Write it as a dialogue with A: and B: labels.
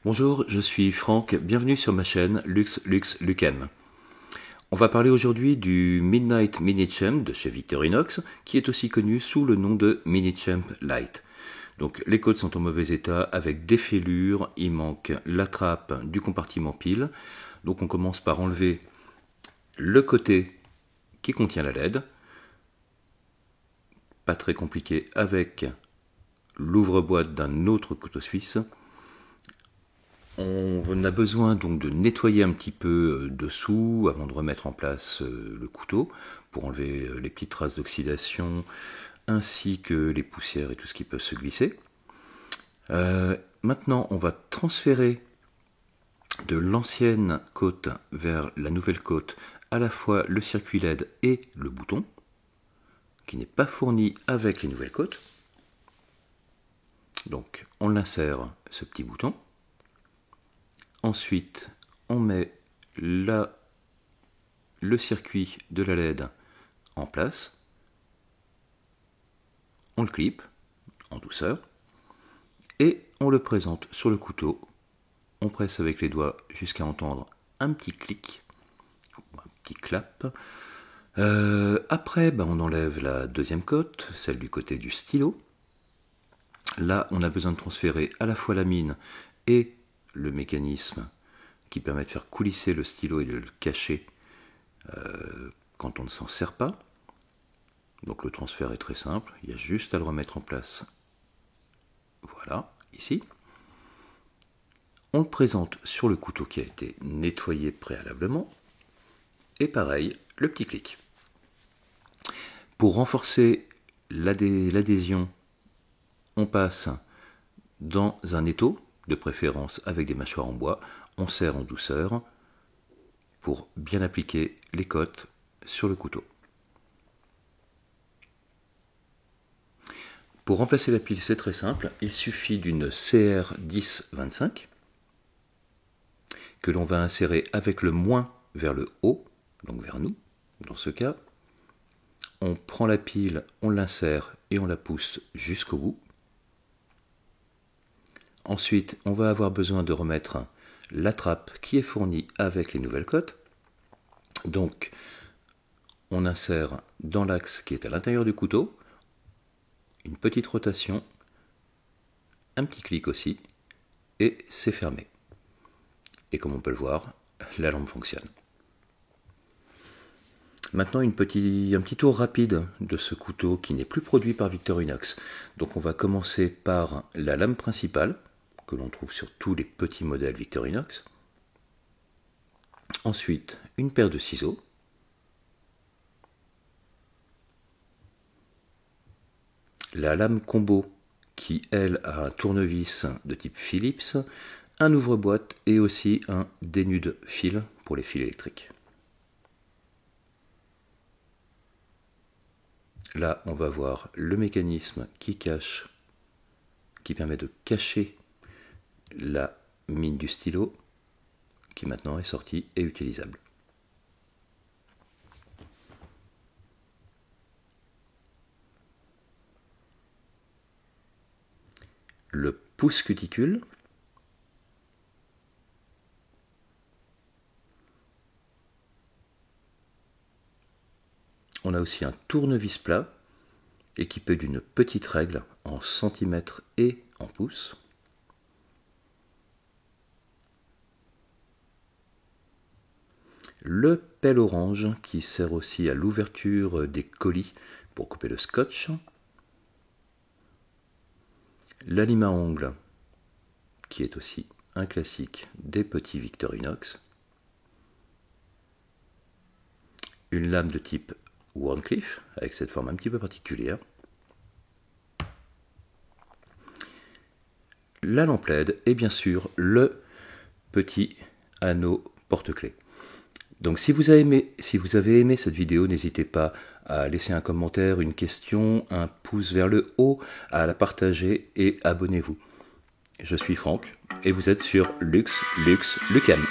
A: Bonjour, je suis Franck, bienvenue sur ma chaîne Lucem. On va parler aujourd'hui du Midnight Mini-Champ de chez Victorinox, qui est aussi connu sous le nom de Mini-Champ Lite. Donc les côtes sont en mauvais état avec des fêlures, il manque la trappe du compartiment pile. Donc on commence par enlever le côté qui contient la LED. Pas très compliqué avec l'ouvre-boîte d'un autre couteau suisse. On a besoin donc de nettoyer un petit peu dessous avant de remettre en place le couteau pour enlever les petites traces d'oxydation ainsi que les poussières et tout ce qui peut se glisser. Maintenant, on va transférer de l'ancienne côte vers la nouvelle côte à la fois le circuit LED et le bouton qui n'est pas fourni avec les nouvelles côtes. Donc, on insère ce petit bouton. Ensuite, on met le circuit de la LED en place. On le clip en douceur et on le présente sur le couteau. On presse avec les doigts jusqu'à entendre un petit clic, un petit clap. Après, on enlève la deuxième côte, celle du côté du stylo. Là, on a besoin de transférer à la fois la mine et le mécanisme qui permet de faire coulisser le stylo et de le cacher quand on ne s'en sert pas. Donc le transfert est très simple, il y a juste à le remettre en place. Voilà, ici. On le présente sur le couteau qui a été nettoyé préalablement. Et pareil, le petit clic. Pour renforcer l'adhésion, on passe dans un étau, de préférence avec des mâchoires en bois, on serre en douceur pour bien appliquer les côtes sur le couteau. Pour remplacer la pile, c'est très simple, il suffit d'une CR1025 que l'on va insérer avec le moins vers le haut, donc vers nous, dans ce cas. On prend la pile, on l'insère et on la pousse jusqu'au bout. Ensuite, on va avoir besoin de remettre la trappe qui est fournie avec les nouvelles côtes. Donc, on insère dans l'axe qui est à l'intérieur du couteau, une petite rotation, un petit clic aussi, et c'est fermé. Et comme on peut le voir, la lampe fonctionne. Maintenant, un petit tour rapide de ce couteau qui n'est plus produit par Victorinox. Donc on va commencer par la lame principale, que l'on trouve sur tous les petits modèles Victorinox. Ensuite, une paire de ciseaux. La lame combo qui, elle, a un tournevis de type Phillips, un ouvre-boîte et aussi un dénude fil pour les fils électriques. Là, on va voir le mécanisme qui permet de cacher la mine du stylo, qui maintenant est sortie et utilisable. Le pouce cuticule. On a aussi un tournevis plat équipé d'une petite règle en centimètres et en pouces. Le pelle orange qui sert aussi à l'ouverture des colis pour couper le scotch. La lime à ongles qui est aussi un classique des petits Victorinox. Une lame de type Wharncliffe avec cette forme un petit peu particulière. La lampe LED et bien sûr le petit anneau porte-clés. Donc si vous avez aimé cette vidéo, n'hésitez pas à laisser un commentaire, une question, un pouce vers le haut, à la partager et abonnez-vous. Je suis Franck et vous êtes sur Lucem.